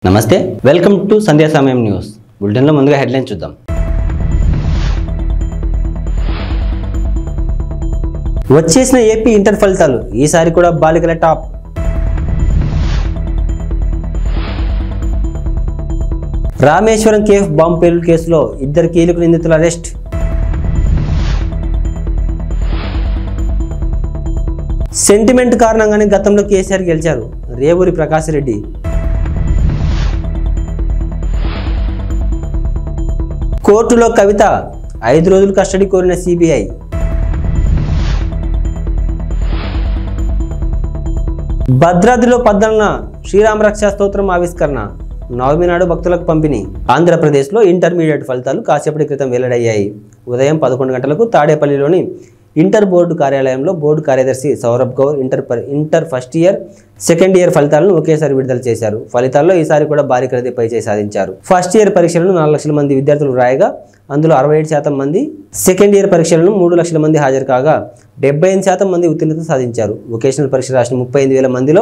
నమస్తే, welcome to సంధ్యా సమయం news. బులెటిన్లో ముందుగా హెడ్లైన్స్ చూద్దాం. వచ్చేసిన ఏపీ ఇంటర్ ఫలితాలు ఈసారి కూడా బాలికల టాప్. రామేశ్వరం కేఫ్ బాంబు పేలుడు కేసులో 2 కీలక నిందితుల అరెస్ట్. సెంటిమెంట్ కారణంగానే గతంలో కేసీఆర్ గెలిచారు, రేవూరి ప్రకాష్ రెడ్డి. కోర్టులో కవిత 5 రోజులు కస్టడీ కోరిన సిబిఐ. భద్రాద్రిలో 14న శ్రీరామ రక్షా స్తోత్రం ఆవిష్కరణ, నవమి నాడు భక్తులకు పంపిణీ. ఆంధ్రప్రదేశ్లో ఇంటర్మీడియట్ ఫలితాలు కాసేపటి క్రితం వెల్లడయ్యాయి. ఉదయం 11 గంటలకు తాడేపల్లిలోని ఇంటర్ బోర్డు కార్యాలయంలో బోర్డు కార్యదర్శి Saurabh Gaur inter first year, second year ఫలితాలను ఒకేసారి విడుదల చేశారు. ఫలితాల్లో ఈసారి కూడా భారీ ఖరీదు పైచేయి సాధించారు. ఫస్ట్ ఇయర్ పరీక్షలను 4 లక్షల మంది విద్యార్థులు రాయగా అందులో 67% మంది, సెకండ్ ఇయర్ పరీక్షలను 3 లక్షల మంది హాజరు కాగా 78% మంది ఉత్తీర్ణత సాధించారు. వొకేషనల్ పరీక్ష రాసిన 35,000 మందిలో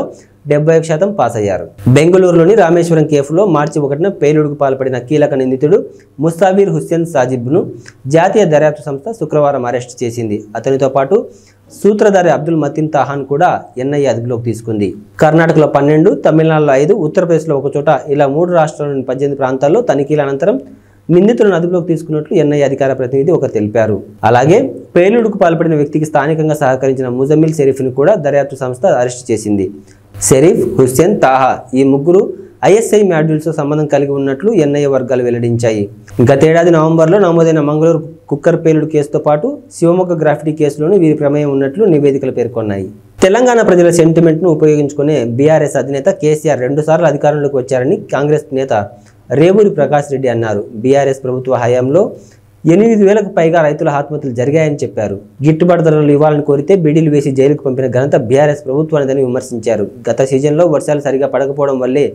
71% పాస్ అయ్యారు. బెంగళూరులోని రామేశ్వరం కేఫ్లో మార్చి 1న పేలుడుకు పాల్పడిన కీలక నిందితుడు ముస్తాబీర్ హుస్సేన్ సాజిబ్ను జాతీయ దర్యాప్తు సంస్థ శుక్రవారం అరెస్టు చేసింది. అతనితో పాటు సూత్రధారి అబ్దుల్ మతీన్ తాహాన్ కూడా ఎన్ఐఏ అదుపులోకి తీసుకుంది. కర్ణాటకలో 12, తమిళనాడులో 5, ఉత్తరప్రదేశ్లో 1 చోట ఇలా 3 రాష్ట్రాల్లోని 18 ప్రాంతాల్లో తనిఖీల అనంతరం నిందితులను అదుపులోకి తీసుకున్నట్లు ఎన్ఐఏ అధికార ప్రతినిధి ఒకరు తెలిపారు. అలాగే పేలుడుకు పాల్పడిన వ్యక్తికి స్థానికంగా సహకరించిన ముజమ్మిల్ షరీఫ్ను కూడా దర్యాప్తు సంస్థ అరెస్టు చేసింది. షరీఫ్, హుస్సేన్, తాహా ఈ ముగ్గురు ఐఎస్ఐ మాడ్యూల్స్తో సంబంధం కలిగి ఉన్నట్లు ఎన్ఐఏ వర్గాలు వెల్లడించాయి. గతేడాది నవంబర్లో నమోదైన మంగళూరు కుక్కర్ పేలుడు కేసుతో పాటు శివమొగ్గ గ్రాఫిటీ కేసులోనూ వీరి ప్రమేయం ఉన్నట్లు నివేదికలు పేర్కొన్నాయి. తెలంగాణ ప్రజల సెంటిమెంట్ను ఉపయోగించుకునే బీఆర్ఎస్ అధినేత కేసీఆర్ 2 సార్లు అధికారంలోకి వచ్చారని కాంగ్రెస్ నేత రేవూరి ప్రకాష్ రెడ్డి అన్నారు. బీఆర్ఎస్ ప్రభుత్వ హయాంలో 8,000కు పైగా రైతుల ఆత్మహత్యలు జరిగాయని చెప్పారు. గిట్టుబాటు ధరలు ఇవ్వాలని కోరితే బీడీలు వేసి జైలుకు పంపిన ఘనత బీఆర్ఎస్ ప్రభుత్వానిదని విమర్శించారు. గత సీజన్లో వర్షాలు సరిగా పడకపోవడం వల్లే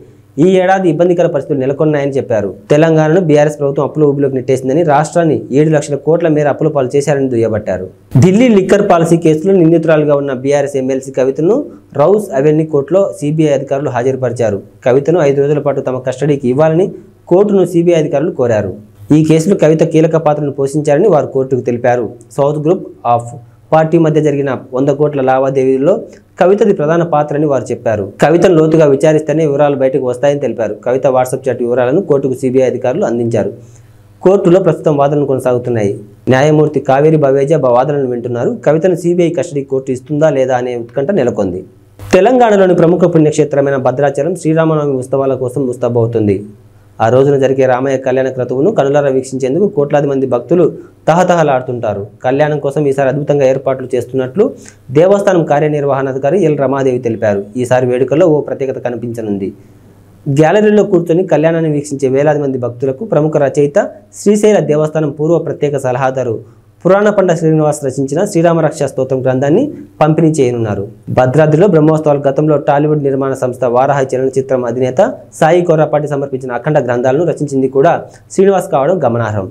ఈ ఏడాది ఇబ్బందికర పరిస్థితులు నెలకొన్నాయని చెప్పారు. తెలంగాణను బీఆర్ఎస్ ప్రభుత్వం అప్పుల ఊబిలోకి నెట్టేసిందని, రాష్ట్రాన్ని 7 లక్షల కోట్ల మేర అప్పుల పాలు చేశారని దుయ్యబట్టారు. ఢిల్లీ లిక్కర్ పాలసీ కేసులో నిందితురాలుగా ఉన్న బీఆర్ఎస్ ఎమ్మెల్సీ కవితను రౌస్ అవెన్యూ కోర్టులో సిబిఐ అధికారులు హాజరుపరిచారు. కవితను 5 రోజుల పాటు తమ కస్టడీకి ఇవ్వాలని కోర్టును సిబిఐ అధికారులు కోరారు. ఈ కేసులో కవిత కీలక పాత్రను పోషించారని వారు కోర్టుకు తెలిపారు. సౌత్ గ్రూప్ ఆఫ్ పార్టీ మధ్య జరిగిన 100 కోట్ల లావాదేవీల్లో కవితది ప్రధాన పాత్ర అని వారు చెప్పారు. కవితను లోతుగా విచారిస్తేనే వివరాలు బయటకు వస్తాయని తెలిపారు. కవిత వాట్సాప్ చాట్ వివరాలను కోర్టుకు సిబిఐ అధికారులు అందించారు. కోర్టులో ప్రస్తుతం వాదనలు కొనసాగుతున్నాయి. న్యాయమూర్తి కావేరి బవేజా వాదనలు వింటున్నారు. కవితను సిబిఐ కస్టడీ కోర్టు ఇస్తుందా లేదా అనే ఉత్కంఠ నెలకొంది. తెలంగాణలోని ప్రముఖ పుణ్యక్షేత్రమైన భద్రాచలం శ్రీరామనవమి ఉత్సవాల కోసం ముస్తాబవుతుంది. ఆ రోజున జరిగే రామయ్య కళ్యాణ క్రతువును కనులారా వీక్షించేందుకు కోట్లాది మంది భక్తులు తహతహలాడుతుంటారు. కళ్యాణం కోసం ఈసారి అద్భుతంగా ఏర్పాట్లు చేస్తున్నట్లు దేవస్థానం కార్యనిర్వహణాధికారి ఎల్ రమాదేవి తెలిపారు. ఈసారి వేడుకల్లో ఓ ప్రత్యేకత కనిపించనుంది. గ్యాలరీలో కూర్చొని కళ్యాణాన్ని వీక్షించే వేలాది మంది భక్తులకు ప్రముఖ రచయిత, శ్రీశైల దేవస్థానం పూర్వ ప్రత్యేక సలహాదారు పురాణ పండ శ్రీనివాస్ రచించిన శ్రీరామ రక్షా స్తోత్రం గ్రంథాన్ని పంపిణీ చేయనున్నారు. భద్రాద్రిలో బ్రహ్మోత్సవాలు గతంలో టాలీవుడ్ నిర్మాణ సంస్థ వారాహి చలనచిత్రం అధినేత సాయి కొర్రాపాటి సమర్పించిన అఖండ గ్రంథాలను రచించింది కూడా శ్రీనివాస్ కావడం గమనార్హం.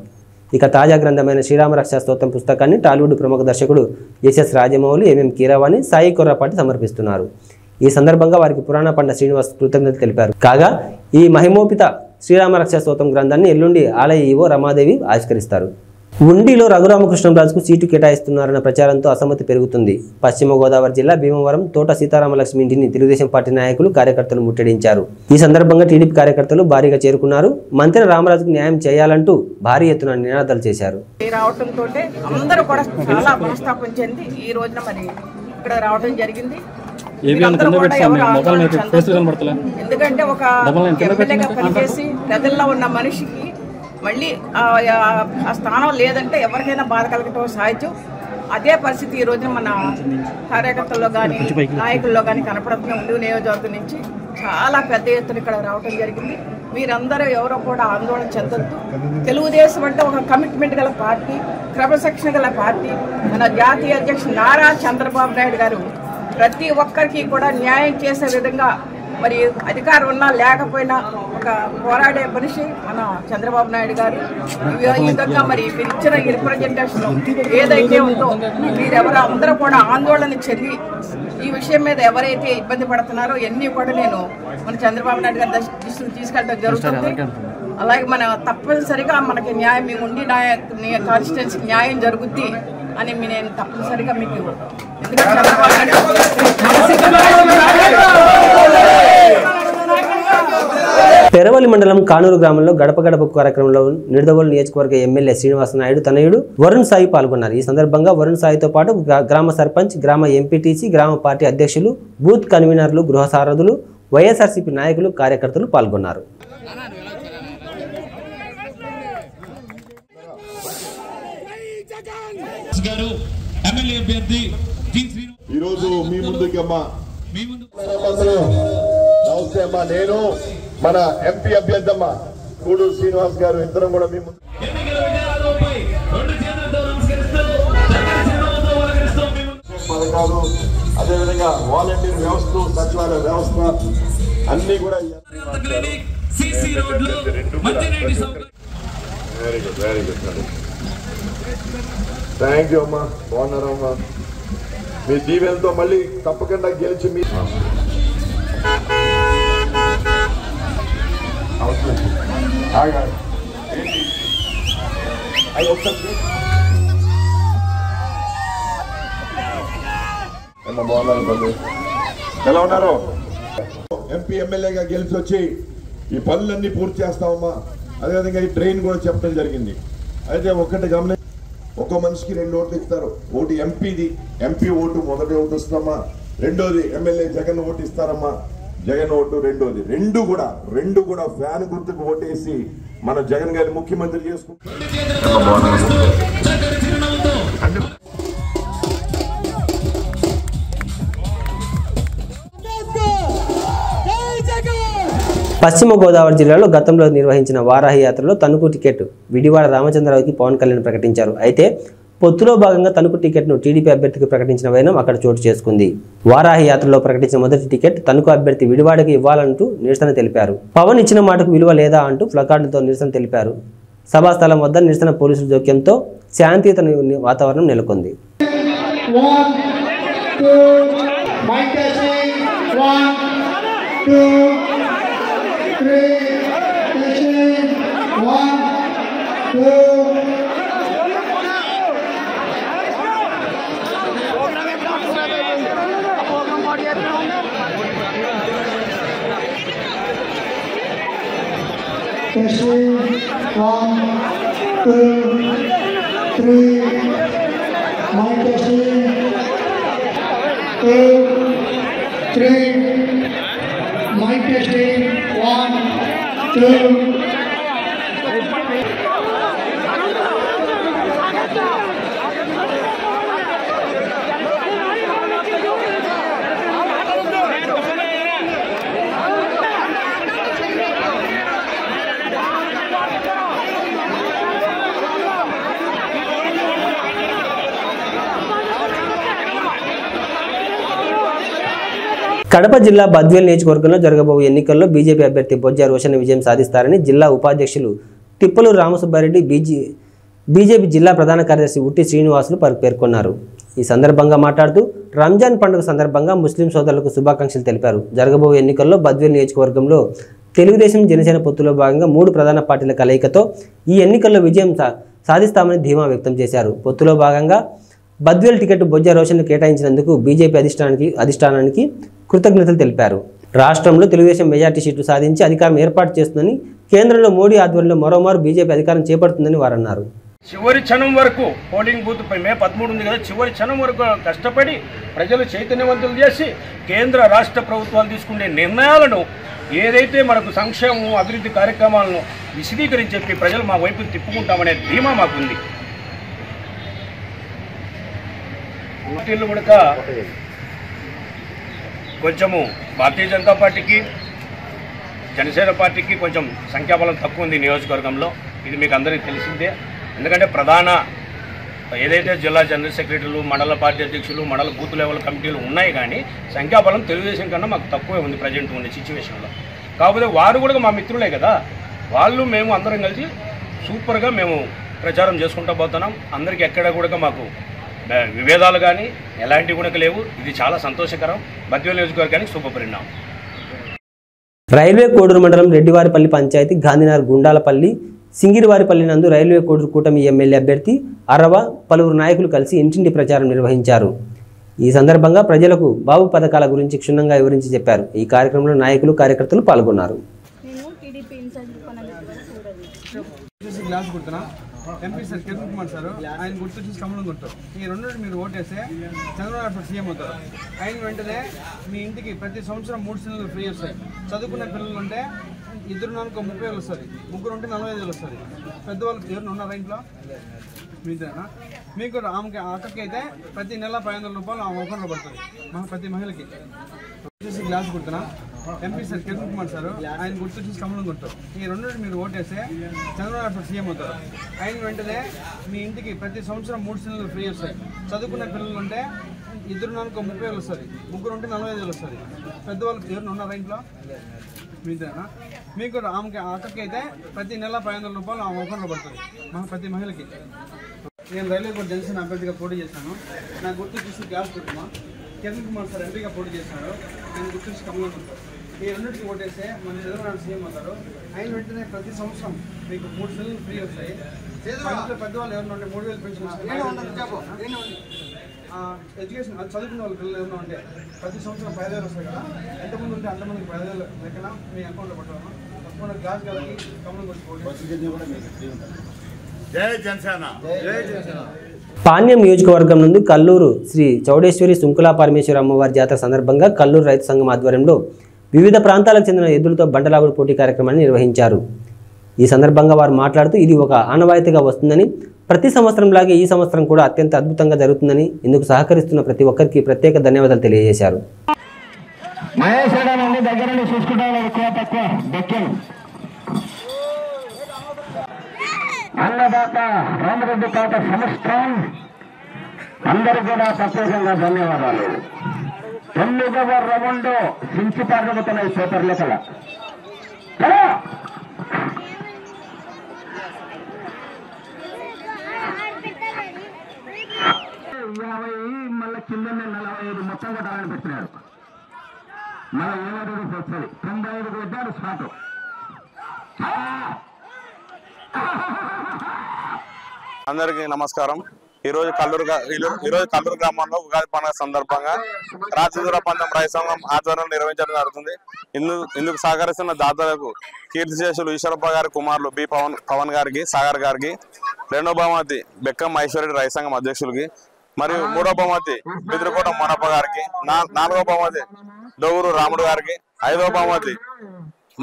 ఇక తాజా గ్రంథమైన శ్రీరామ రక్షా స్తోత్రం పుస్తకాన్ని టాలీవుడ్ ప్రముఖ దర్శకుడు ఎస్ఎస్ రాజమౌళి, ఎంఎం కీరవాణి, సాయి కొర్రాపాటి సమర్పిస్తున్నారు. ఈ సందర్భంగా వారికి పురాణ పండ శ్రీనివాస్ కృతజ్ఞతలు తెలిపారు. కాగా ఈ మహిమోపిత శ్రీరామ రక్షా స్తోత్రం గ్రంథాన్ని ఎల్లుండి ఆలయ ఈవో రమాదేవి ఆవిష్కరిస్తారు. ఉండిలో రఘురామకృష్ణంరాజుకు సీటు కేటాయిస్తున్నారన్న ప్రచారంతో అసమ్మతి పెరుగుతుంది. పశ్చిమ గోదావరి జిల్లా భీమవరం తోట సీతారామలక్ష్మి ఇంటిని తెలుగుదేశం పార్టీ నాయకులు, కార్యకర్తలు ముట్టడించారు. ఈ సందర్భంగా టీడీపీ కార్యకర్తలు భారీగా చేరుకున్నారు. మంత్రి రామరాజుకు న్యాయం చేయాలంటూ భారీ ఎత్తున నినాదాలు చేశారు. రావడంతో అందరూ కూడా చాలా మనస్తాపం చెంది ఈ రోజున మరి ఇక్కడ రావడం జరిగింది. ఎందుకంటే ఒక ఎమ్మెల్యేగా పనిచేసి ప్రజల్లో ఉన్న మనిషికి మళ్ళీ ఆ స్థానం లేదంటే ఎవరికైనా బాధ కలగటం సహజం. అదే పరిస్థితి ఈ రోజున మన కార్యకర్తల్లో కానీ నాయకుల్లో కానీ కనపడుతున్న ఉండి నియోజకవర్గం నుంచి చాలా పెద్ద ఎత్తున ఇక్కడ రావడం జరిగింది. మీరందరూ ఎవరో కూడా ఆందోళన చెందొద్దు. తెలుగుదేశం అంటే ఒక కమిట్మెంట్ గల పార్టీ, క్రమశిక్షణ గల పార్టీ. మన జాతీయ అధ్యక్షుడు నారా చంద్రబాబు నాయుడు గారు ప్రతి ఒక్కరికి కూడా న్యాయం చేసే విధంగా మరి అధికారం ఉన్నా లేకపోయినా ఒక పోరాడే మనిషి మన చంద్రబాబు నాయుడు గారు. ఈ విధంగా మరి మీరు ఇచ్చిన రిప్రజెంటేషన్ ఏదైతే ఉందో మీరెవరో అందరూ కూడా ఆందోళన చెంది ఈ విషయం మీద ఎవరైతే ఇబ్బంది పడుతున్నారో ఎన్ని కూడా నేను మన చంద్రబాబు నాయుడు గారి దృష్టికి తీసుకెళ్ళడం జరుగుతుంది. అలాగే మన తప్పనిసరిగా మనకి న్యాయం మేము ఉండి కాన్స్టిట్యున్సీకి న్యాయం జరుగుద్ది అని నేను తప్పనిసరిగా మీకు ఎందుకంటే చంద్రబాబు పెరవలి మండలం కానూరు గ్రామంలో గడప గడప కార్యక్రమంలో నిడదవోలు నియోజకవర్గ ఎమ్మెల్యే శ్రీనివాస నాయుడు తనయుడు వరుణ్ సాయి పాల్గొన్నారు. ఈ సందర్భంగా వరుణ్ సాయితో పాటు గ్రామ సర్పంచ్, గ్రామ ఎంపీటీసీ, గ్రామ పార్టీ అధ్యక్షులు, బూత్ కన్వీనర్లు, గృహ సారథులు, వైఎస్ఆర్సీపీ నాయకులు, కార్యకర్తలు పాల్గొన్నారు. ఈరోజు మీ ముందుకి అమ్మా నమస్తే అమ్మా, నేను మన ఎంపీ అభ్యర్థి అమ్మా గూడూరు శ్రీనివాస్ గారు ఇద్దరం కూడా మీ ముందు పథకాలు, అదేవిధంగా వాలంటీర్ వ్యవస్థ, సచివాలయ వ్యవస్థ అన్ని కూడా వెరీ గుడ్ థ్యాంక్ యూ అమ్మా. బాగున్నారా అమ్మా? మీ దీవెనతో మళ్ళీ తప్పకుండా గెలిచి మీ బాగున్నారు. ఎలా ఉన్నారు? ఎంపీ ఎమ్మెల్యేగా గెలిచి వచ్చి ఈ పనులన్నీ పూర్తి చేస్తామమ్మా. అదేవిధంగా ఈ ట్రైన్ కూడా చెప్పడం జరిగింది. అయితే ఒక్కటి గమని, ఒక్కో మనిషికి 2 ఓట్లు ఇస్తారు. ఒకటి ఎంపీది, ఎంపీ ఓటు మొదటి ఓటు వస్తుందమ్మా. రెండోది ఎమ్మెల్యే జగన్ ఓటు ఇస్తారమ్మా, జగన్ ఓటు రెండోది. రెండు కూడా ఫ్యాన్ గుర్తుకు ఓటేసి మన జగన్ గారి ముఖ్యమంత్రి చేసుకుంటాం. పశ్చిమ గోదావరి జిల్లాలో గతంలో నిర్వహించిన వారాహి యాత్రలో తణుకు టికెట్ విడివాడ రామచంద్రరావుకి పవన్ కళ్యాణ్ ప్రకటించారు. అయితే పొత్తులో భాగంగా తణుకు టికెట్ను టీడీపీ అభ్యర్థికి ప్రకటించిన వైనం అక్కడ చోటు చేసుకుంది. వారాహి యాత్రలో ప్రకటించిన మొదటి టికెట్ తణుకు అభ్యర్థి విడివాడకి ఇవ్వాలంటూ నిరసన తెలిపారు. పవన్ ఇచ్చిన మాటకు విలువ లేదా అంటూ ప్లకార్డులతో నిరసన తెలిపారు. సభాస్థలం వద్ద నిరసన పోలీసుల జోక్యంతో శాంతియుత వాతావరణం నెలకొంది. కడప జిల్లా బద్వేల్ నియోజకవర్గంలో జరగబోయే ఎన్నికల్లో బీజేపీ అభ్యర్థి బొజ్జ రోషన్ విజయం సాధిస్తారని జిల్లా ఉపాధ్యక్షులు తిప్పలూరు రామసుబ్బారెడ్డి, బీజేపీ జిల్లా ప్రధాన కార్యదర్శి ఉట్టి శ్రీనివాసులు పేర్కొన్నారు. ఈ సందర్భంగా మాట్లాడుతూ రంజాన్ పండుగ సందర్భంగా ముస్లిం సోదరులకు శుభాకాంక్షలు తెలిపారు. జరగబోయే ఎన్నికల్లో బద్వేల్ నియోజకవర్గంలో తెలుగుదేశం, జనసేన పొత్తులో భాగంగా 3 ప్రధాన పార్టీల కలయికతో ఈ ఎన్నికల్లో విజయం సాధిస్తామని ధీమా వ్యక్తం చేశారు. పొత్తులో భాగంగా బద్వేల్ టికెట్ బొజ్జ రోషన్ను కేటాయించినందుకు బీజేపీ అధిష్టానానికి కృతజ్ఞతలు తెలిపారు. రాష్ట్రంలో తెలుగుదేశం మెజార్టీ సీట్లు సాధించి అధికారం ఏర్పాటు చేస్తుందని, కేంద్రంలో మోడీ ఆధ్వర్యంలో మరోమారు బీజేపీ అధికారం చేపడుతుందని వారన్నారు. చివరి క్షణం వరకు పోలింగ్ బూత్ మే 13 ఉంది కదా, చివరి క్షణం వరకు కష్టపడి ప్రజలు చైతన్యవంతులు చేసి కేంద్ర రాష్ట్ర ప్రభుత్వాలు తీసుకునే నిర్ణయాలను ఏదైతే మనకు సంక్షేమం, అభివృద్ధి కార్యక్రమాలను విశదీకరించి చెప్పి ప్రజలు మా వైపు తిప్పుకుంటామనే ధీమా మాకుంది. పార్టీలు కూడా కొంచెము భారతీయ జనతా పార్టీకి, జనసేన పార్టీకి కొంచెం సంఖ్యాబలం తక్కువ ఉంది నియోజకవర్గంలో. ఇది మీకు అందరికీ తెలిసిందే. ఎందుకంటే ప్రధాన ఏదైతే జిల్లా జనరల్ సెక్రటరీలు, మండల పార్టీ అధ్యక్షులు, మండల బూత్ లెవెల్ కమిటీలు ఉన్నాయి, కానీ సంఖ్యాబలం తెలుగుదేశం కన్నా మాకు తక్కువే ఉంది ప్రజెంట్ ఉండే సిచ్యువేషన్లో. కాకపోతే వారు కూడా మా మిత్రులే కదా, వాళ్ళు మేము అందరం కలిసి సూపర్గా మేము ప్రచారం చేసుకుంటూ పోతున్నాం. అందరికీ ఎక్కడ కూడా మాకు విభేదాలు కానీ ఎలాంటివి కూడా లేవు. ఇది చాలా సంతోషకరం. బద్వేలు నియోజకవర్గానికి శుభపరిణామం. రైల్వే కోడూరు మండలం రెడ్డివారిపల్లి పంచాయతీ గాంధీనగర్ గుండాలపల్లి సింగిరివారిపల్లి నందు రైల్వే కోడూరు కూటమి ఎమ్మెల్యే అభ్యర్థి అరవ పలువురు నాయకులు కలిసి ఇంటింటి ప్రచారం నిర్వహించారు. ఈ సందర్భంగా ప్రజలకు బాబు పథకాల గురించి క్షుణ్ణంగా వివరించి చెప్పారు. ఈ కార్యక్రమంలో నాయకులు కార్యకర్తలు పాల్గొన్నారు. MP sir Kiran Kumar sir, ఆయన గుర్తు వచ్చేసి కమలం గుర్తు. ఈ రెండు మీరు ఓటేస్తే చంద్రబాబు నాయుడు సీఎం అవుతారు. ఆయన వెంటనే మీ ఇంటికి ప్రతి సంవత్సరం 3 సిలిండర్లు ఫ్రీ వస్తాయి. చదువుకునే పిల్లలు ఉంటే 2 నెలలకు 30,000 వస్తుంది, 3 ఉంటే 45,000 వస్తుంది. పెద్దవాళ్ళకి ఎవరు ఉన్నారా ఇంట్లో మీదేనా? మీకు ఆమెకి అక్కకి అయితే ప్రతి నెల 500 రూపాయలు ఆ అకౌంట్లో పడుతుంది ప్రతి మహిళకి. వచ్చేసి గ్లాస్ గుర్తున్నా MP sir Kiran Kumar sir, ఆయన గుర్తు వచ్చేసి కమలం గుర్తు. ఈ రెండు మీరు ఓటేస్తే చంద్రబాబు నాయుడు సీఎం అవుతారు. ఆయన వెంటనే మీ ఇంటికి ప్రతి సంవత్సరం 3 సిలిండర్లు ఫ్రీ వస్తాయి. చదువుకునే పిల్లలు ఉంటే 2 నెలలకు 30,000 వస్తుంది, 3 ఉంటే 45,000 వస్తుంది. పెద్దవాళ్ళకి ఎవరు ఉన్నారా ఇంట్లో మీదేనా? మీకు ఆమెకి అక్కకి అయితే ప్రతి నెల 500 రూపాయలు ఆ అకౌంట్లో పడుతుంది ప్రతి మహిళకి. నేను రైల్వే కోర్టు జనసేన అభ్యర్థిగా పోటీ చేశాను. నా గుర్తు చూసి గ్యాస్ గుర్తుమా. కిరణ్ కుమార్ సార్ ఎంపీగా పోటీ చేస్తున్నాడు. నేను గుర్తు చూసి కమలం గుర్తు. ఈ రెండింటికి ఓటేస్తే మన చంద్రబాబు సీఎం అవుతారు. ఆయన వెంటనే ప్రతి సంవత్సరం మీకు 3 సిలిండర్లు ఫ్రీ వస్తాయి. పెద్దవాళ్ళు ఎవరైనా ఉంటే 3,000 పెన్షన్ వస్తాయి. ఎడ్యుకేషన్ చదువుకున్న వాళ్ళ పిల్లలు ఏమైనా ఉంటే ప్రతి సంవత్సరం 5,000 వస్తాయి కదా. ఎంతమంది ఉంటే అంతమందికి 5,000 లెక్కన మీ అకౌంట్లో పట్టాము. తప్పకుండా గ్యాస్ గారికి కమలం గుర్తు పోటీ. పాణ్యం నియోజకవర్గం నుండి కల్లూరు శ్రీ చౌడేశ్వరి సుంకులా పరమేశ్వరి అమ్మవారి జాతర సందర్భంగా కల్లూరు రైతు సంఘం ఆధ్వర్యంలో వివిధ ప్రాంతాలకు చెందిన ఎద్దులతో బండలాగుడు పోటీ కార్యక్రమాన్ని నిర్వహించారు. ఈ సందర్భంగా వారు మాట్లాడుతూ ఇది ఒక ఆనవాయితీగా వస్తుందని, ప్రతి సంవత్సరంలాగే ఈ సంవత్సరం కూడా అత్యంత అద్భుతంగా జరుగుతుందని, ఇందుకు సహకరిస్తున్న ప్రతి ఒక్కరికి ప్రత్యేక ధన్యవాదాలు తెలియజేశారు. అన్నదాత రామరెడ్డి తాత సంస్థాన్ అందరూ కూడా ప్రత్యేకంగా ధన్యవాదాలు. 9వ రౌండ్ సించి పాల్గొతున్నాయి పేపర్ లెక్కల 50 మళ్ళీ కిందనే 45 మొత్తం కొట్టాలని పెట్టినాడు. మళ్ళీ 7 వస్తుంది 95 కొట్టాడు స్టార్ట్. అందరికీ నమస్కారం. ఈరోజు కల్లూరు గ్రామంలో ఉగాది పండుగ సందర్భంగా రాజదూర పందెం రైతు సంఘం ఆధ్వర్యంలో నిర్వహించడం జరుగుతుంది. ఇందుకు సహకరిస్తున్న దాతలకు కీర్తిశేషులు ఈశ్వరప్ప గారి కుమారులు బి పవన్ గారికి, సాగర్ గారికి, 2వ బహుమతి బెక్కం ఐశ్వర్య రైతు సంఘం అధ్యక్షులకి, మరియు 3వ బహుమతి బిద్రుకోట మొనప్ప గారికి, 4వ బహుమతి దొగురు రాముడు గారికి, 5వ బహుమతి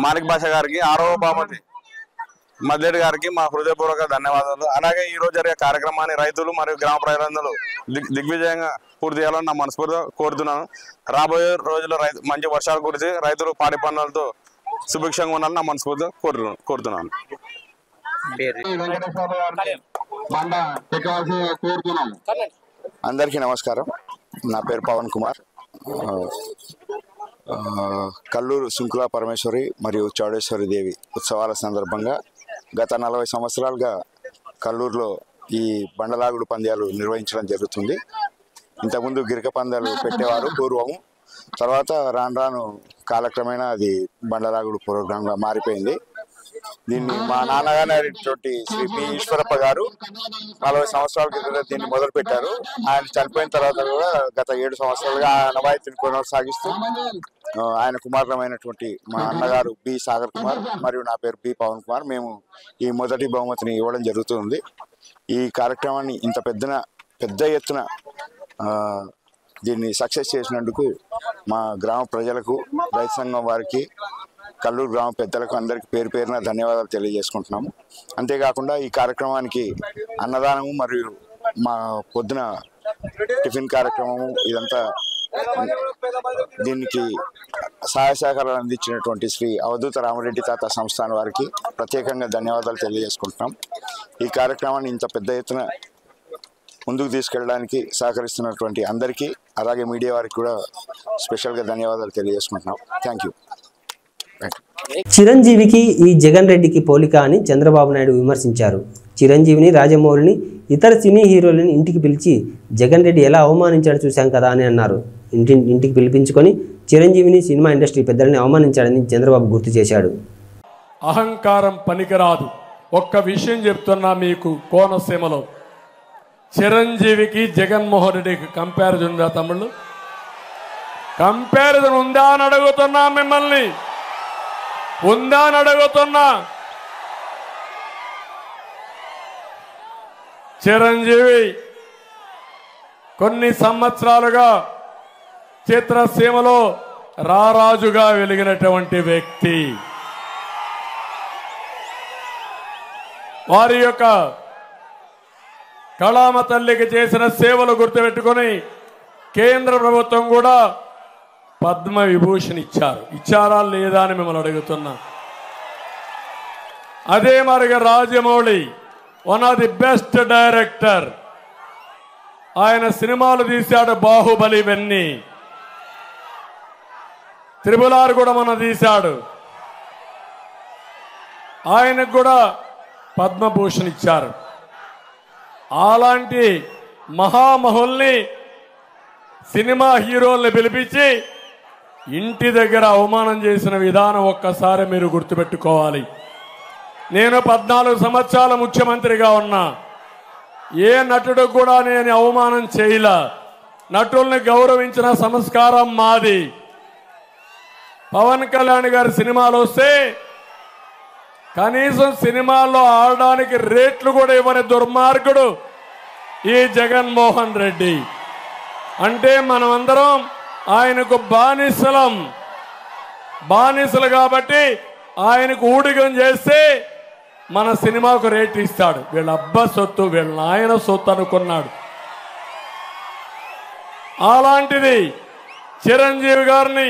మాలిక్ భాష గారికి, 6వ బహుమతి మద్లేడి గారికి మా హృదయపూర్వక ధన్యవాదాలు. అలాగే ఈ రోజు జరిగే కార్యక్రమాన్ని రైతులు మరియు గ్రామ ప్రజలందరూ దిగ్విజయంగా పూర్తి చేయాలని నా మనస్ఫూర్తిగా కోరుతున్నాను. రాబోయే రోజుల్లో మంచి వర్షాలు కురిసి రైతులు పాడి పనులతో సుభిక్షంగా ఉండాలని నా మనస్ఫూర్తిగా కోరుతున్నాను. అందరికీ నమస్కారం. నా పేరు పవన్ కుమార్. కల్లూరు సుంకులా పరమేశ్వరి మరియు చౌడేశ్వరి దేవి ఉత్సవాల సందర్భంగా గత 40 సంవత్సరాలుగా కల్లూరులో ఈ బండలాగుడు పంద్యాలు నిర్వహించడం జరుగుతుంది. ఇంతకుముందు గిరిక పందాలు పెట్టేవారు పూర్వము. తర్వాత రాను కాలక్రమేణా అది బండలాగుడు ప్రోగ్రాంగా మారిపోయింది. దీన్ని మా నాన్నగారైనటువంటి శ్రీ పి ఈశ్వరప్ప గారు 40 సంవత్సరాల క్రితం దీన్ని మొదలు పెట్టారు. ఆయన చనిపోయిన తర్వాత కూడా గత 7 సంవత్సరాలుగా ఆ నవాయితీని కొనసాగిస్తూ ఆయన కుమారులమైనటువంటి మా అన్నగారు బి సాగర్ కుమార్ మరియు నా పేరు బి పవన్ కుమార్ మేము ఈ మొదటి బహుమతిని ఇవ్వడం జరుగుతుంది. ఈ కార్యక్రమాన్ని ఇంత పెద్ద ఎత్తున దీన్ని సక్సెస్ చేసినందుకు మా గ్రామ ప్రజలకు, రైతు సంఘం వారికి, కల్లూరు గ్రామ పెద్దలకు అందరికీ పేరు పేరున ధన్యవాదాలు తెలియజేసుకుంటున్నాము. అంతేకాకుండా ఈ కార్యక్రమానికి అన్నదానము మరియు మా పొద్దున టిఫిన్ కార్యక్రమము ఇదంతా దీనికి సహాయ సహకారాలు అందించినటువంటి శ్రీ అవధూత రామరెడ్డి తాత సంస్థాన్ వారికి ప్రత్యేకంగా ధన్యవాదాలు తెలియజేసుకుంటున్నాం. ఈ కార్యక్రమాన్ని ఇంత పెద్ద ఎత్తున ముందుకు తీసుకెళ్ళడానికి సహకరిస్తున్నటువంటి అందరికీ, అలాగే మీడియా వారికి కూడా స్పెషల్గా ధన్యవాదాలు తెలియజేసుకుంటున్నాం. Thank you. చిరంజీవికి ఈ జగన్ రెడ్డికి పోలిక అని చంద్రబాబు నాయుడు విమర్శించారు. చిరంజీవిని, రాజమౌళిని ఇతర సినీ హీరోలను ఇంటికి పిలిచి జగన్ రెడ్డి ఎలా అవమానించాడో చూశాం కదా అని అన్నారు. ఇంటికి పిలిపించుకొని చిరంజీవిని, సినిమా ఇండస్ట్రీ పెద్దలని అవమానించాడని చంద్రబాబు గుర్తు చేశాడు. అహంకారం పనికిరాదు. ఒక్క విషయం చెప్తున్నా మీకు, కోనసీమలో చిరంజీవికి జగన్మోహన్ రెడ్డికి కంపారిజన్ ఉందా తమ్ముళ్ళు? కంపారిజన్ ఉందా అని అడుగుతున్నా మిమ్మల్ని, ఉందా అని అడుగుతున్నా. చిరంజీవి కొన్ని సంవత్సరాలుగా చిత్రసీమలో రారాజుగా వెలిగినటువంటి వ్యక్తి. వారి యొక్క కళామ తల్లికి చేసిన సేవలు గుర్తుపెట్టుకొని కేంద్ర ప్రభుత్వం కూడా పద్మ విభూషణ్ ఇచ్చారా లేదా అని మిమ్మల్ని అడుగుతున్నా. అదే మరిగా Rajamouli one of the best director. ఆయన సినిమాలు తీశాడు, బాహుబలి ఇవన్నీ, త్రిబుల్-ఆర్ కూడా మన తీశాడు. ఆయనకు కూడా పద్మభూషణ్ ఇచ్చారు. అలాంటి మహామహుల్ని, సినిమా హీరోల్ని పిలిపించి ఇంటి దగ్గర అవమానం చేసిన విధానం ఒక్కసారి మీరు గుర్తుపెట్టుకోవాలి. నేను 14 సంవత్సరాల ముఖ్యమంత్రిగా ఉన్నా. ఏ నటుడు కూడా నేను అవమానం చేయలా. నటుల్ని గౌరవించిన సంస్కారం మాది. పవన్ కళ్యాణ్ గారి సినిమాలు వస్తే కనీసం సినిమాల్లో ఆడడానికి రేట్లు కూడా ఇవ్వని దుర్మార్గుడు ఈ జగన్మోహన్ రెడ్డి. అంటే మనమందరం ఆయనకు బానిసలు కాబట్టి ఆయనకు ఊడిగం చేస్తే మన సినిమాకు రేట్ ఇస్తాడు. వీళ్ళ అబ్బా సొత్తు, వీళ్ళ నాయన సొత్తు అనుకున్నాడు. అలాంటిది చిరంజీవి గారిని,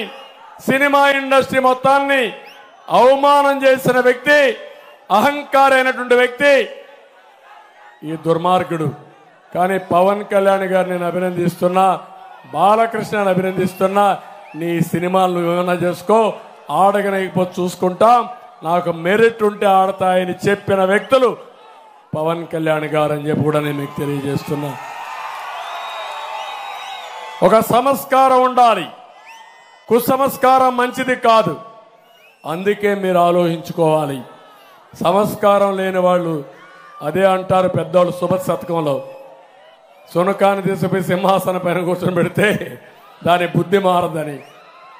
సినిమా ఇండస్ట్రీ మొత్తాన్ని అవమానం చేసిన వ్యక్తి, అహంకారైనటువంటి వ్యక్తి ఈ దుర్మార్గుడు. కానీ పవన్ కళ్యాణ్ గారిని నేను అభినందిస్తున్నా, బాలకృష్ణని అభినందిస్తున్నా. నీ సినిమాలు ఏమైనా చేసుకో, ఆడగనకపోతే చూసుకుంటాం, నాకు మెరిట్ ఉంటే ఆడతాయని చెప్పిన వ్యక్తులు పవన్ కళ్యాణ్ గారు అని చెప్పి కూడా నేను మీకు తెలియజేస్తున్నా. ఒక సంస్కారం ఉండాలి, కుసంస్కారం మంచిది కాదు. అందుకే మీరు ఆలోచించుకోవాలి. సంస్కారం లేని వాళ్ళు అదే అంటారు పెద్దవాళ్ళు సుభత్ శతకంలో, సునకాన్ని తీసుకుపోయి సింహాసనం పైన కూర్చొని పెడితే దాని బుద్ధి మారదని.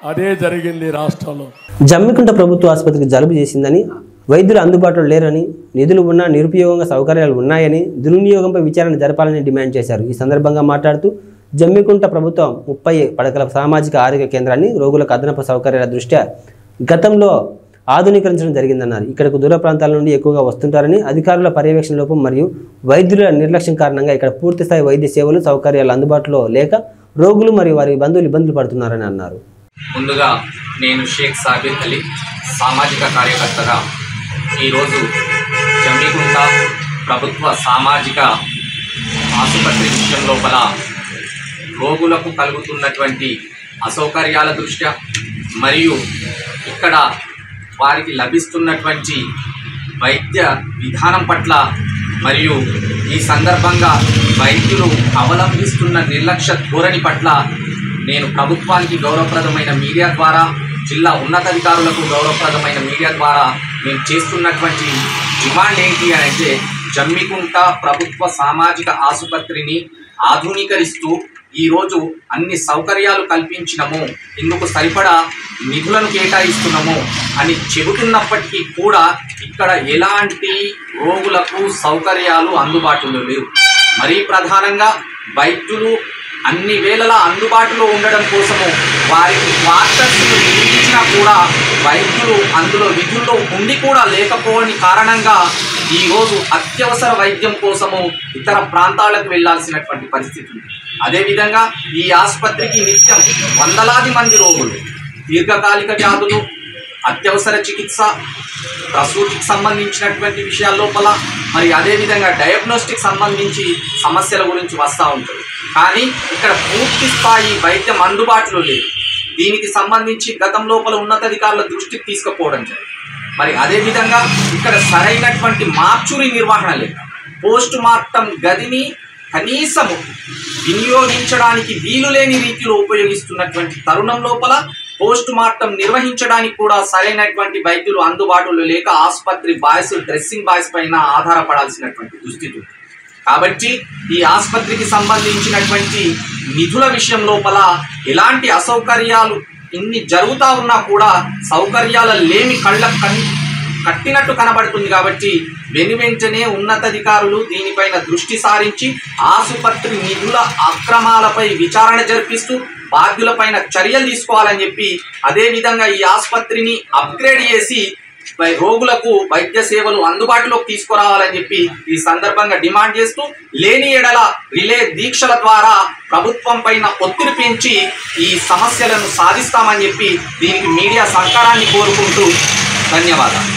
అదే జరిగింది రాష్ట్రంలో. జమ్మికుంట ప్రభుత్వ ఆసుపత్రికి జలుబు చేసిందని, వైద్యులు అందుబాటులో లేరని, నిధులు ఉన్నా నిరుపయోగంగా సౌకర్యాలు ఉన్నాయని, దుర్వినియోగంపై విచారణ జరపాలని డిమాండ్ చేశారు. ఈ సందర్భంగా మాట్లాడుతూ జమ్మికుంట ప్రభుత్వం 30 పడకల సామాజిక ఆరోగ్య కేంద్రాన్ని రోగులకు అదనపు సౌకర్యాల దృష్ట్యా గతంలో ఆధునీకరించడం జరిగిందన్నారు. ఇక్కడకు దూర ప్రాంతాల నుండి ఎక్కువగా వస్తుంటారని, అధికారుల పర్యవేక్షణ లోపం మరియు వైద్యుల నిర్లక్ష్యం కారణంగా ఇక్కడ పూర్తిస్థాయి వైద్య సేవలు, సౌకర్యాలు అందుబాటులో లేక రోగులు మరియు వారి బంధువులు ఇబ్బందులు పడుతున్నారని అన్నారు. ముందుగా నేను షేక్ సాబిర్ అలీ, సామాజిక కార్యకర్తగా ఈరోజు జమ్మికుంట ప్రభుత్వ సామాజిక ఆసుపత్రి విషయం లోపల రోగులకు కలుగుతున్నటువంటి అసౌకర్యాల దృష్ట్యా మరియు ఇక్కడ వారికి లభిస్తున్నటువంటి వైద్య విధానం పట్ల మరియు ఈ సందర్భంగా వైద్యులు అవలంబిస్తున్న నిర్లక్ష్య ధోరణి పట్ల నేను ప్రభుత్వానికి గౌరవప్రదమైన మీడియా ద్వారా, జిల్లా ఉన్నతాధికారులకు గౌరవప్రదమైన మీడియా ద్వారా మేము చేస్తున్నటువంటి డిమాండ్ ఏంటి అని అంటే, జమ్మికుంట ప్రభుత్వ సామాజిక ఆసుపత్రిని ఆధునీకరిస్తూ ఈరోజు అన్ని సౌకర్యాలు కల్పించినము, ఇందుకు సరిపడా నిధులను కేటాయిస్తున్నాము అని చెబుతున్నప్పటికీ కూడా ఇక్కడ ఎలాంటి రోగులకు సౌకర్యాలు అందుబాటులో లేవు. మరీ ప్రధానంగా వైద్యులు అన్ని వేళలా అందుబాటులో ఉండడం కోసము వారికి క్వార్టర్స్ నిర్మించినా కూడా వైద్యులు అందులో విధుల్లో ఉండి కూడా లేకపోవని కారణంగా ఈరోజు అత్యవసర వైద్యం కోసము ఇతర ప్రాంతాలకు వెళ్లాల్సినటువంటి పరిస్థితి ఉంది. అదేవిధంగా ఈ ఆసుపత్రికి నిత్యం వందలాది మంది రోగులు దీర్ఘకాలిక వ్యాధులు, అత్యవసర చికిత్స, ప్రసూతికి సంబంధించినటువంటి విషయాల లోపల మరి అదేవిధంగా డయాగ్నోస్టిక్ సంబంధించి సమస్యల గురించి వస్తూ ఉంటుంది. కానీ ఇక్కడ పూర్తి స్థాయి వైద్యం అందుబాటులో లేదు. దీనికి సంబంధించి గతం లోపల ఉన్నతాధికారుల దృష్టికి తీసుకుపోవడం జరిగింది. మరి అదేవిధంగా ఇక్కడ సరైనటువంటి మార్చురీ నిర్వహణ లేదు. పోస్ట్ మార్టం గదిని కనీసము వినియోగించడానికి వీలులేని రీతిలో ఉపయోగిస్తున్నటువంటి తరుణం లోపల పోస్ట్ మార్టం నిర్వహించడానికి కూడా సరైనటువంటి వైద్యులు అందుబాటులో లేక ఆసుపత్రి బాయ్స్ డ్రెస్సింగ్ బాయ్స్ పైన ఆధారపడాల్సినటువంటి దుస్థితి. కాబట్టి ఈ ఆసుపత్రికి సంబంధించినటువంటి నిధుల విషయం లోపల ఎలాంటి అసౌకర్యాలు ఇన్ని జరుగుతూ ఉన్నా కూడా సౌకర్యాల లేమి కట్టినట్టు కనబడుతుంది. కాబట్టి వెనువెంటనే ఉన్నతాధికారులు దీనిపైన దృష్టి సారించి ఆసుపత్రి నిధుల అక్రమాలపై విచారణ జరిపిస్తూ బాధ్యులపైన చర్యలు తీసుకోవాలని చెప్పి, అదేవిధంగా ఈ ఆసుపత్రిని అప్గ్రేడ్ చేసి రోగులకు వైద్య సేవలు అందుబాటులోకి తీసుకురావాలని చెప్పి ఈ సందర్భంగా డిమాండ్ చేస్తూ లేని ఎడల రిలే దీక్షల ద్వారా ప్రభుత్వం పైన ఒత్తిడి పెంచి ఈ సమస్యలను సాధిస్తామని చెప్పి దీనికి మీడియా సహకారాన్ని కోరుకుంటూ ధన్యవాదాలు.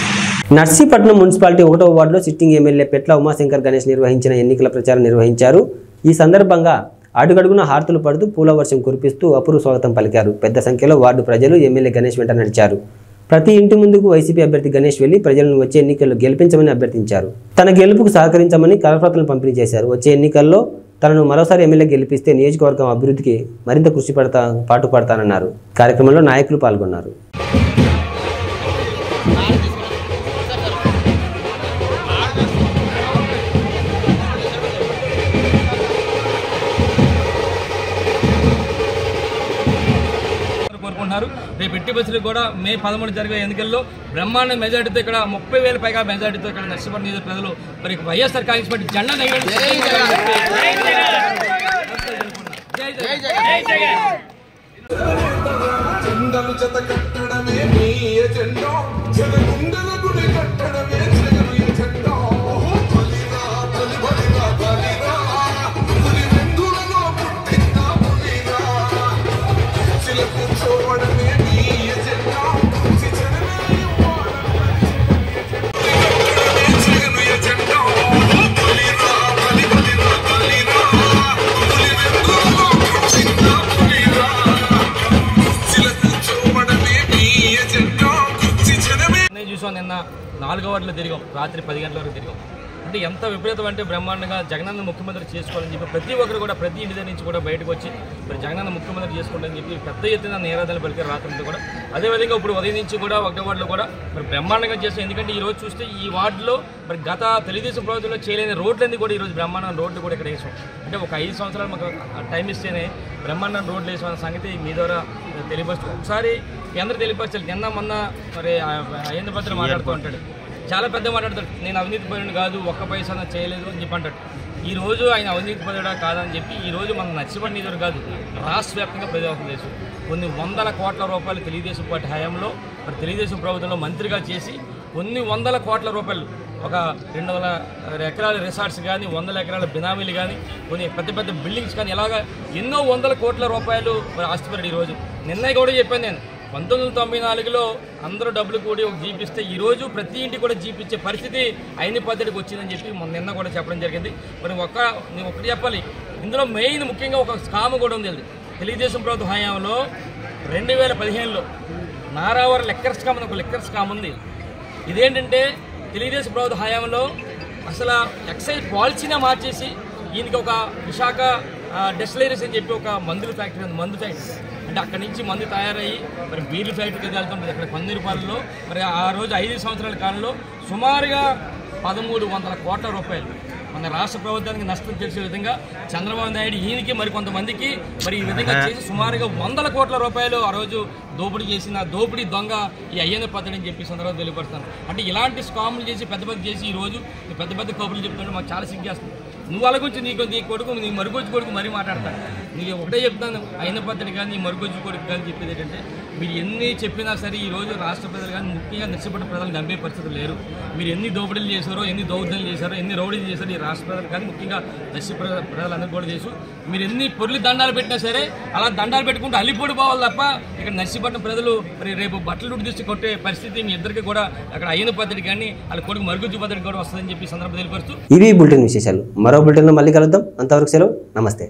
నర్సీపట్నం మున్సిపాలిటీ 1వ వార్డులో సిట్టింగ్ ఎమ్మెల్యే పెట్ల ఉమాశంకర్ గణేష్ నిర్వహించిన ఎన్నికల ప్రచారం నిర్వహించారు. ఈ సందర్భంగా అడుగడుగున హారతులు పడుతూ పూల వర్షం కురిపిస్తూ అపూర్వ స్వాగతం పలికారు. పెద్ద సంఖ్యలో వార్డు ప్రజలు ఎమ్మెల్యే గణేష్ వెంట నడిచారు. ప్రతి ఇంటి ముందుకు వైసీపీ అభ్యర్థి గణేష్ వెళ్లి ప్రజలను వచ్చే ఎన్నికల్లో గెలిపించమని అభ్యర్థించారు. తన గెలుపుకు సహకరించమని కరపత్రాలను పంపిణీ చేశారు. వచ్చే ఎన్నికల్లో తనను మరోసారి ఎమ్మెల్యే గెలిపిస్తే నియోజకవర్గం అభివృద్ధికి మరింత కృషి పాటుపడతానన్నారు. కార్యక్రమంలో నాయకులు పాల్గొన్నారు. రేపు ఎట్టి బస్సులు కూడా మే 13 జరిగే ఎన్నికల్లో బ్రహ్మాండ మెజార్టీతో ఇక్కడ 30,000 పైగా మెజార్టీతో ఇక్కడ నర్సీపట్నం నియోజక ప్రజలు మరి వైఎస్ఆర్ కాంగ్రెస్ పార్టీ జెండా చూసాం. నిన్న 4వ వార్డులో తిరిగాం, రాత్రి 10 గంటల వరకు తిరిగాం. అంటే ఎంత విపరీతం అంటే బ్రహ్మాండంగా జగనన్న ముఖ్యమంత్రి చేసుకోవాలని చెప్పి ప్రతి ఒక్కరు కూడా ప్రతి ఇంటి దగ్గర నుంచి కూడా బయటకు వచ్చి మరి జగనన్న ముఖ్యమంత్రి చేసుకోవాలని చెప్పి పెద్ద ఎత్తున నిరాధనలు పలికారు రాత్రి కూడా. అదేవిధంగా ఇప్పుడు ఉదయం నుంచి కూడా 1వ వార్డులో కూడా మరి బ్రహ్మాండంగా చేస్తాం. ఎందుకంటే ఈరోజు చూస్తే ఈ వార్డులో మరి గత తెలుగుదేశం ప్రభుత్వంలో చేయలేని రోడ్లన్నీ కూడా ఈరోజు బ్రహ్మాండం రోడ్లు కూడా ఇక్కడ వేసాం. అంటే ఒక 5 సంవత్సరాలు మాకు టైం ఇస్తేనే బ్రహ్మాండం రోడ్లు వేసామన్న సంగతి మీ ద్వారా తెలియపరుస్తూ ఒకసారి అందరూ తెలియపరచాలి. నిన్న మొన్న మరి అయ్యన్న పత్రిక మాట్లాడుతూ ఉంటాడు, చాలా పెద్ద మాట్లాడతాడు. నేను అవినీతి పరుని కాదు, ఒక్క పైసా చేయలేదు అని చెప్పి అంటాడు. ఈరోజు ఆయన అవినీతి పరుడా కాదని చెప్పి ఈరోజు మన నర్సీపట్నం నియోజకవర్గం కాదు రాష్ట్ర వ్యాప్తంగా ప్రజాపం చేసి కొన్ని వందల కోట్ల రూపాయలు తెలుగుదేశం పార్టీ హయాంలో మరి తెలుగుదేశం ప్రభుత్వంలో మంత్రిగా చేసి కొన్ని వందల కోట్ల రూపాయలు ఒక 200 ఎకరాల రిసార్ట్స్ కానీ 100 ఎకరాల బినామీలు కానీ కొన్ని పెద్ద పెద్ద బిల్డింగ్స్ కానీ ఇలాగా ఎన్నో వందల కోట్ల రూపాయలు ఆస్తిపరుడు. ఈరోజు నిన్న కూడా చెప్పాను నేను 1994లో అందరూ డబ్బులు కూడి ఒక జీప్ ఇస్తే ఈరోజు ప్రతి ఇంటికి కూడా జీప్ ఇచ్చే పరిస్థితి అయిన పద్ధతికి వచ్చిందని చెప్పి నిన్న కూడా చెప్పడం జరిగింది. మరి నేను ఒకటి చెప్పాలి, ఇందులో మెయిన్ ముఖ్యంగా ఒక స్కామ్ కూడా ఉంది. తెలుగుదేశం ప్రభుత్వ హయాంలో 2015లో నారావారి లెక్కర్ స్కామ్ అని ఒక లెక్కర్ స్కామ్ ఉంది. ఇదేంటంటే తెలుగుదేశం ప్రభుత్వ హయాంలో అసలు ఎక్సైజ్ పాలసీనే మార్చేసి ఈయనకి ఒక విశాఖ డెస్టిలరీస్ అని చెప్పి ఒక మందుల ఫ్యాక్టరీ ఉంది. మందు ఫ్యాక్టరీ అంటే అక్కడి నుంచి మందు తయారయ్యి మరి బీర్లు ఫ్యాక్టరీకి వెళ్తుంటుంది అక్కడ పందిరిపాలెంలో. మరి ఆ రోజు 5 సంవత్సరాల కాలంలో సుమారుగా 1300 కోట్ల రూపాయలు మన రాష్ట్ర ప్రభుత్వానికి నష్టం తెలిసే విధంగా చంద్రబాబు నాయుడు ఈయనకి మరి కొంతమందికి మరి ఈ విధంగా చేసి సుమారుగా 100 కోట్ల రూపాయలు ఆ రోజు దోపిడీ చేసిన దోపిడీ దొంగ ఈ అయ్యన్న పద్ధతి అని చెప్పి సందర్భంగా తెలియపరుస్తాను. అంటే ఇలాంటి స్కాములు చేసి పెద్ద చేసి ఈరోజు పెద్ద పెద్ద కబుర్లు చెప్తుంటే మాకు చాలా సిగ్గేస్తుంది. నువ్వు అలాగొచ్చి నీ కొడుకు నీ మరుగుజ్జు కొడుకు మరీ మాట్లాడతాను. నీకు ఒకటే చెప్తాను, అయ్యన్న పద్ధతి కానీ నీ మరుగుజ్జు కొడుకు కానీ చెప్పేది ఏంటంటే మీరు ఎన్ని చెప్పినా సరే ఈరోజు రాష్ట్ర ప్రజలు కానీ ముఖ్యంగా నర్సీపట్నం ప్రజలు నమ్మే పరిస్థితులు లేరు. మీరు ఎన్ని దోపిడీలు చేశారో, ఎన్ని దౌర్జన్యాలు చేశారో, ఎన్ని రౌడీలు చేశారో ఈ రాష్ట్ర ప్రజలు కానీ ముఖ్యంగా నర్సీపట్నం ప్రజలందరూ కూడా చేసు. మీరు ఎన్ని పొర్లి దండాలు పెట్టినా సరే అలా దండాలు పెట్టుకుంటూ అల్లిపోటు పోవాలి తప్ప ఇక్కడ నర్సీపట్నం ప్రజలు మరి రేపు బట్టలు తీసి కొట్టే పరిస్థితి మీ ఇద్దరికి కూడా అక్కడ అయ్యన్న పద్ధతి కానీ వాళ్ళ కొడుకు మరుగుజ్జు పద్ధతి కూడా వస్తుందని చెప్పి సందర్భం తెలియపరుస్తూ ఇవి బులెటిన్ విశేషాలు. మరో బులెటిన్లో మళ్ళీ కలుద్దాం. అంతవరకు సెలవు. నమస్తే.